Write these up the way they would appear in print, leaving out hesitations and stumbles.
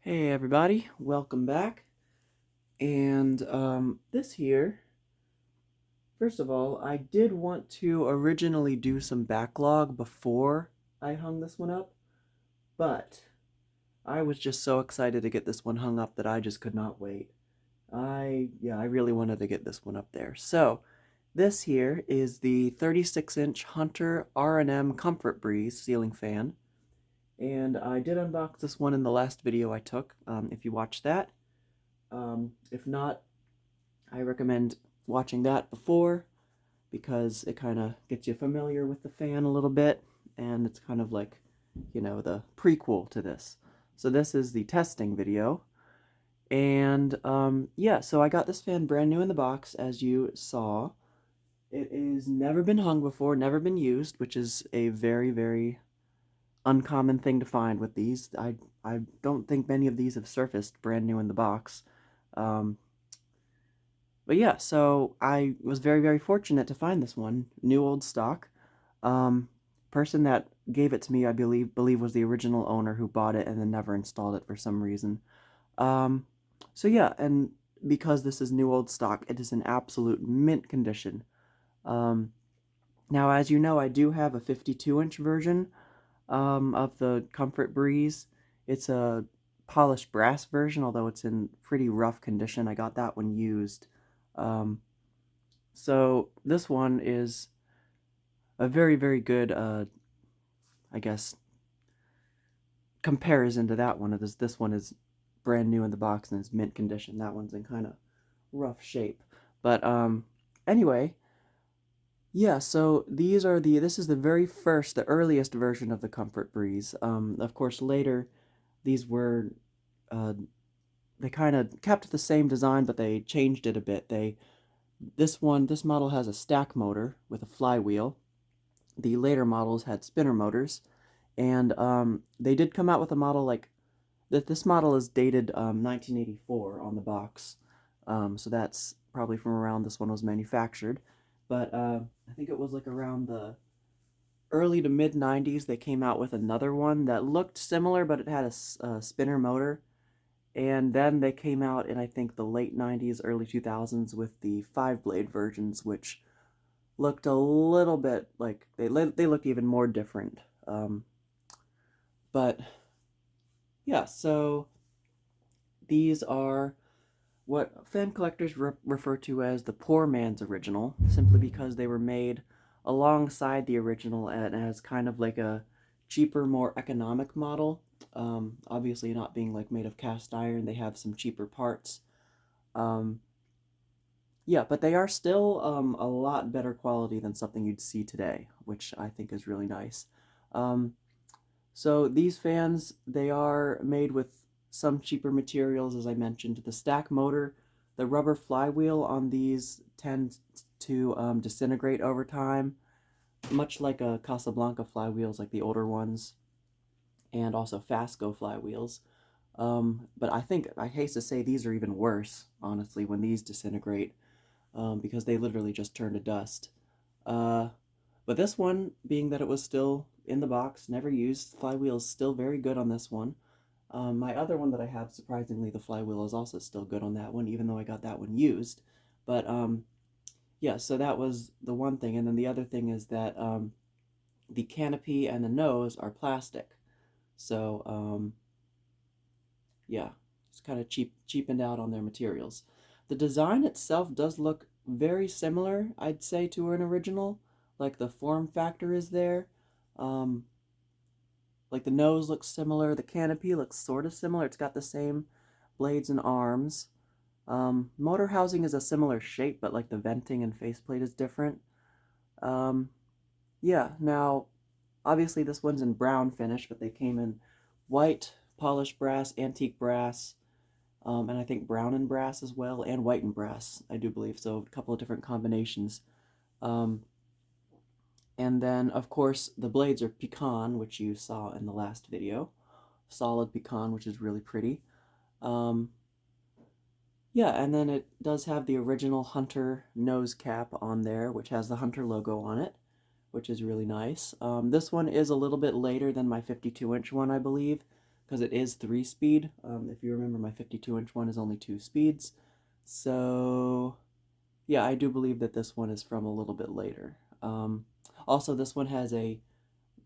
Hey everybody, welcome back. And this here, first of all, I did want to originally do some backlog before I hung this one up, but I was just so excited to get this one hung up that I just could not wait. I really wanted to get this one up there. So, this here is the 36-inch Hunter R&M Comfort Breeze ceiling fan. And I did unbox this one in the last video I took, if you watched that. If not, I recommend watching that before because it kind of gets you familiar with the fan a little bit, and it's kind of like, the prequel to this. So this is the testing video, and yeah, so I got this fan brand new in the box, as you saw. It is never been hung before, never been used, which is a very, very uncommon thing to find with these. I don't think many of these have surfaced brand new in the box. Um, But yeah, so I was very, very fortunate to find this one, new old stock. Um, Person that gave it to me, I believe was the original owner who bought it and then never installed it for some reason. Um, so yeah, and because this is new old stock, it is in absolute mint condition. Um, Now, as you know, I do have a 52-inch version of the Comfort Breeze. It's a polished brass version, although it's in pretty rough condition. I got that one used. Um, so this one is a very, very good, I guess, comparison to that one. This one is brand new in the box and is mint condition. That one's in kind of rough shape. But anyway, yeah. So this is the very first, the earliest version of the Comfort Breeze. Of course, later these were, uh, they kind of kept the same design, but they changed it a bit. This model has a stack motor with a flywheel. The later models had spinner motors, and they did come out with a model like that. This model is dated 1984 on the box, so that's probably from around this one was manufactured. But I think it was like around the early to mid 90s they came out with another one that looked similar, but it had a spinner motor. And then they came out in, I think, the late 90s, early 2000s with the 5-blade versions, which looked a little bit like they looked even more different. But yeah, so these are what fan collectors refer to as the poor man's original, simply because they were made alongside the original and as kind of like a cheaper, more economic model. Obviously, not being like made of cast iron, they have some cheaper parts. Um, yeah, but they are still a lot better quality than something you'd see today, which I think is really nice. Um, So these fans, they are made with some cheaper materials, as I mentioned. The stack motor, the rubber flywheel on these tends to disintegrate over time, much like Casablanca flywheels, like the older ones, and also Fasco flywheels. But I hate to say these are even worse, honestly, when these disintegrate, because they literally just turn to dust. Uh, but this one, being that it was still in the box, never used, flywheel is still very good on this one. My other one that I have, surprisingly, the flywheel is also still good on that one, even though I got that one used. But yeah, so that was the one thing. And then the other thing is that the canopy and the nose are plastic. So yeah, it's kind of cheapened out on their materials. The design itself does look very similar, I'd say, to an original. Like the form factor is there. Um, like the nose looks similar, the canopy looks sort of similar. It's got the same blades and arms. Motor housing is a similar shape, but like the venting and faceplate is different. Um, yeah, now obviously this one's in brown finish, but they came in white, polished brass, antique brass, and I think brown and brass as well, and white and brass, I do believe. So a couple of different combinations. Um, and then, of course, the blades are pecan, which you saw in the last video. Solid pecan, which is really pretty. Um, yeah, and then it does have the original Hunter nose cap on there, which has the Hunter logo on it, which is really nice. This one is a little bit later than my 52-inch one, I believe, because it is 3-speed. If you remember, my 52-inch one is only 2 speeds. So yeah, I do believe that this one is from a little bit later. Also, this one has a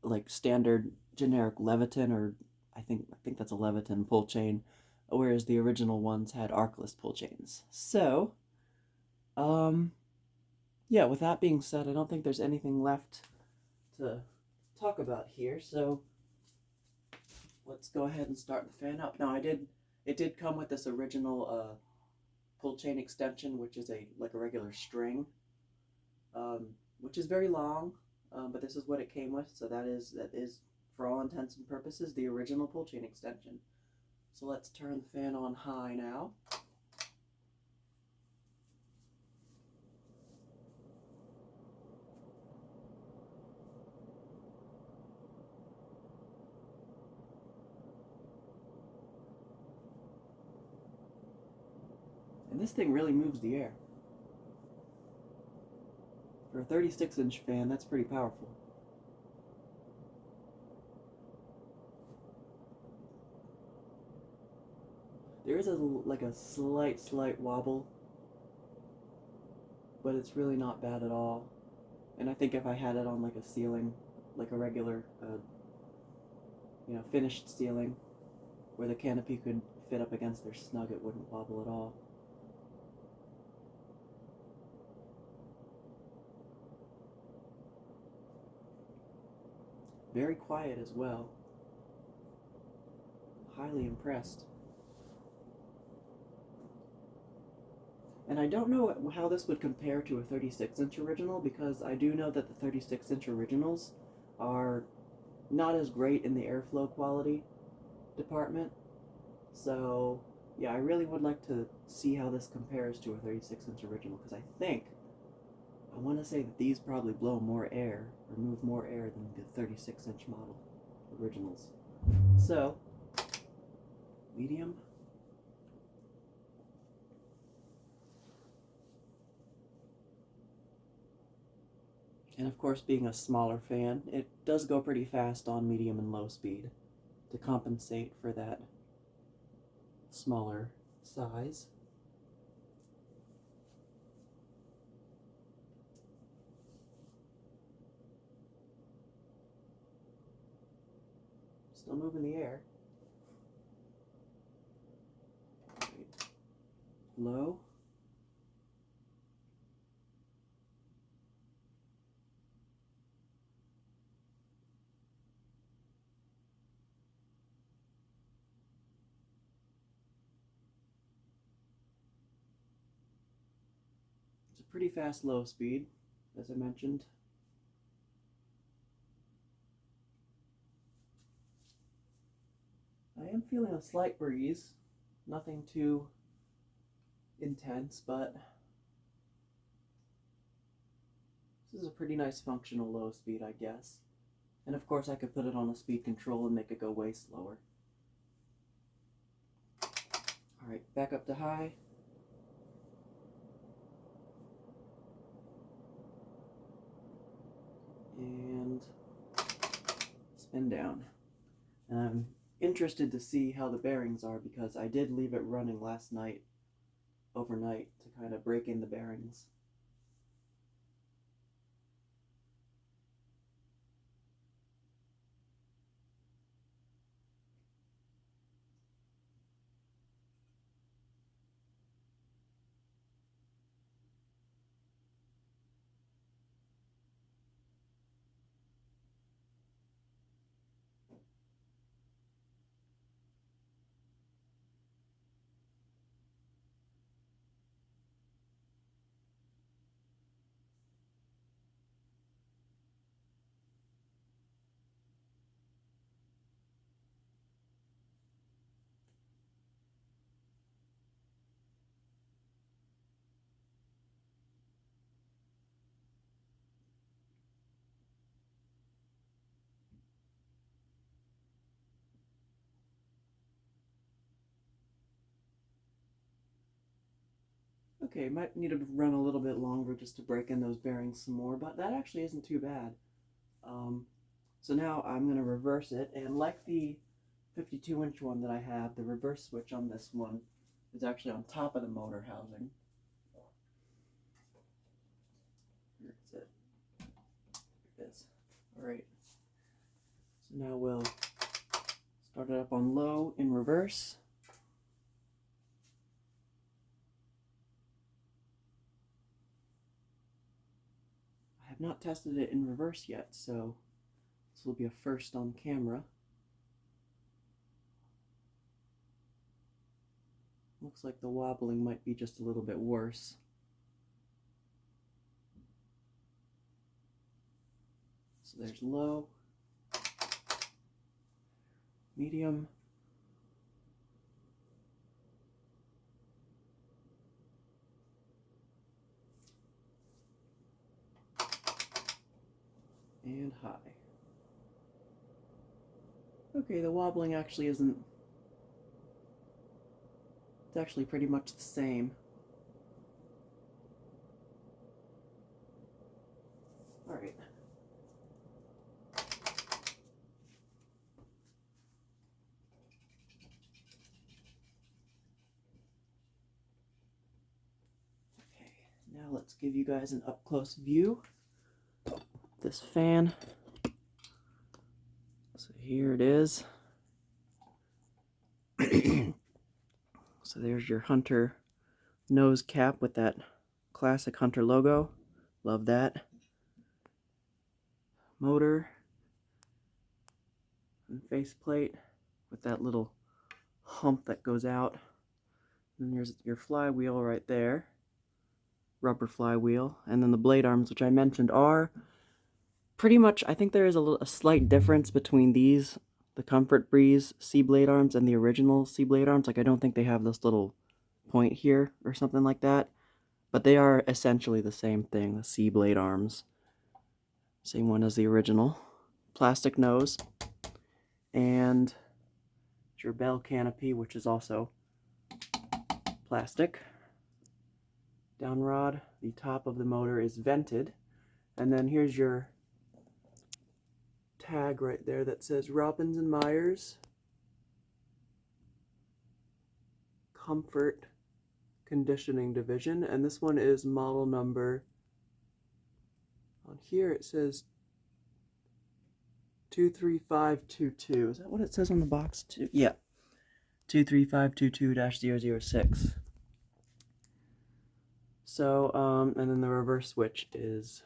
like standard generic Leviton, or I think that's a Leviton pull chain, whereas the original ones had arcless pull chains. So, yeah, with that being said, I don't think there's anything left to talk about here. So let's go ahead and start the fan up. Now, it did come with this original pull chain extension, which is like a regular string, which is very long, but this is what it came with. So that is for all intents and purposes the original pull chain extension. So let's turn the fan on high now. And this thing really moves the air. For a 36-inch fan, that's pretty powerful. There is like a slight wobble, but it's really not bad at all. And I think if I had it on like a ceiling, like a regular, finished ceiling, where the canopy could fit up against their snug, it wouldn't wobble at all. Very quiet as well. Highly impressed. And I don't know how this would compare to a 36-inch original, because I do know that the 36-inch originals are not as great in the airflow quality department. So yeah, I really would like to see how this compares to a 36-inch original, because I want to say that these probably blow more air or move more air than the 36-inch model originals. So medium. And of course, being a smaller fan, it does go pretty fast on medium and low speed to compensate for that smaller size. Still moving the air. Low. It's a pretty fast low speed, as I mentioned. I am feeling a slight breeze, nothing too intense, but this is a pretty nice functional low speed, I guess. And of course I could put it on a speed control and make it go way slower. Alright, back up to high. And spin down. And I'm interested to see how the bearings are, because I did leave it running last night, overnight, to kind of break in the bearings. Okay, might need to run a little bit longer just to break in those bearings some more, but that actually isn't too bad. So now I'm going to reverse it, and like the 52-inch one that I have, the reverse switch on this one is actually on top of the motor housing. Where is it? Here it is. Alright. So now we'll start it up on low in reverse. I have not tested it in reverse yet, so this will be a first on camera. Looks like the wobbling might be just a little bit worse. So there's low, medium, and high. Okay, the wobbling actually isn't, it's actually pretty much the same. Alright. Okay, now let's give you guys an up-close view of this fan. So here it is. So there's your Hunter nose cap with that classic Hunter logo. Love that. Motor and faceplate with that little hump that goes out. And there's your flywheel right there. Rubber flywheel. And then the blade arms, which I mentioned, are pretty much, I think there is a slight difference between these, the Comfort Breeze C blade arms, and the original C blade arms. Like, I don't think they have this little point here or something like that, but they are essentially the same thing, the C blade arms. Same one as the original. Plastic nose, and your bell canopy, which is also plastic. Down rod, the top of the motor is vented, and then here's your tag right there that says Robbins Myers Comfort Conditioning Division, and this one is model number, on here it says 23522. Is that what it says on the box too? Yeah, 23522-006. So, and then the reverse switch is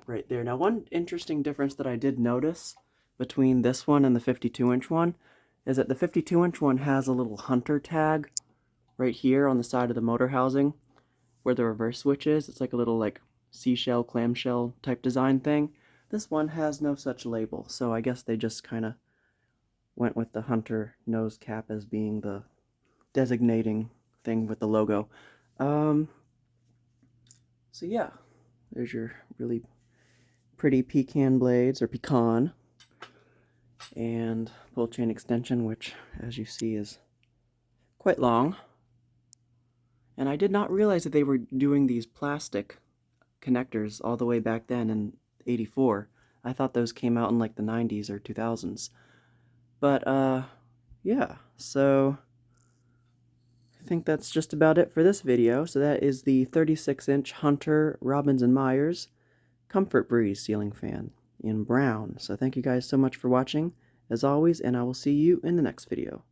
right there. Now, one interesting difference that I did notice between this one and the 52-inch one is that the 52-inch one has a little Hunter tag right here on the side of the motor housing where the reverse switch is. It's like a little like seashell, clamshell type design thing. This one has no such label, so I guess they just kind of went with the Hunter nose cap as being the designating thing with the logo. So yeah, there's your really pretty pecan blades, or pecan, and pull chain extension, which, as you see, is quite long. And I did not realize that they were doing these plastic connectors all the way back then in '84. I thought those came out in like the 90s or 2000s. But yeah, so I think that's just about it for this video. So that is the 36-inch Hunter Robbins Myers Comfort Breeze ceiling fan in brown. So thank you guys so much for watching, as always, and I will see you in the next video.